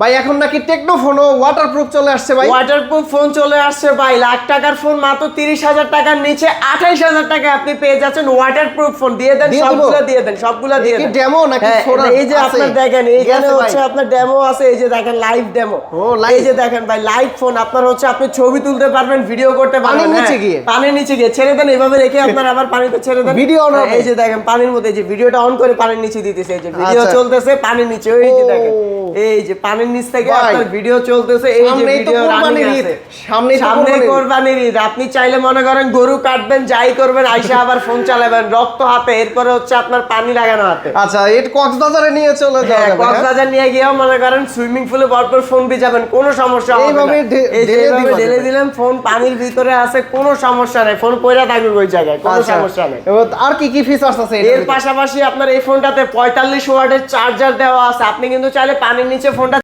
ভাই এখন নাকি টেকনো ফোনও ওয়াটারপ্রুফ চলে আসছে ভাই। ওয়াটারপ্রুফ ফোন চলে আসছে ভাই, লাখ টাকার ফোন মাত্র 30,000 টাকার নিচে 28,000 টাকায় আপনি পেয়ে যাচ্ছেন ওয়াটারপ্রুফ ফোন। দিয়ে দেন, সবগুলো দিয়ে দেন, সবগুলো দিয়ে দেন। কি ডেমো নাকি ফোন? এই যে আপনার দেখেন এইখানে হচ্ছে আপনার ডেমো আছে, এই যে দেখেন লাইভ ডেমো। এই যে দেখেন ভাই লাইভ ফোন, আপনার হচ্ছে আপনি ছবি তুলতে পারবেন, ভিডিও করতে পারবেন। পানির নিচে গিয়ে ছেড়ে দেন, এভাবে রেখে আপনার আবার পানিতে ছেড়ে দেন, ভিডিও অন হবে। এই যে দেখেন পানির মধ্যে, এই যে ভিডিওটা অন করে পানির নিচে দিতেছে, এই যে ভিডিও চলতেছে পানির নিচে, এই যে দেখেন এই যে পানির নিচ থেকে আপনার ভিডিও চলতেছে, এই যে ভিডিও রানিং আছে। সামনে কোরবানির ঈদ, আপনি চাইলে মনে করেন গরু কাটবেন, যাই করবেন, আইসা আবার ফোন চালাবেন রক্ত হাতে, এরপরে হচ্ছে আপনার পানি লাগানো হাতে। আচ্ছা, এটা কক্সবাজারে নিয়ে চলে যাবেন? হ্যাঁ, কক্সবাজার নিয়ে গিয়েও মনে করেন সুইমিং পুলে ভরপুর ফোন ভিজাবেন, কোনো সমস্যা হবে না। এইভাবে ঢেলে দিলেন, ফোন পানির ভিতরে আছে, কোনো সমস্যা নাই, ফোন পয়রা থাকবে ওই জায়গায়, কোনো সমস্যা নাই। আর কি কি ফিচারস আছে এর পাশাপাশি আপনার এই ফোনটাতে 45 ওয়াটের চার্জার দেওয়া আছে, আপনি কিন্তু চাইলে পানির নিচে ফোনটা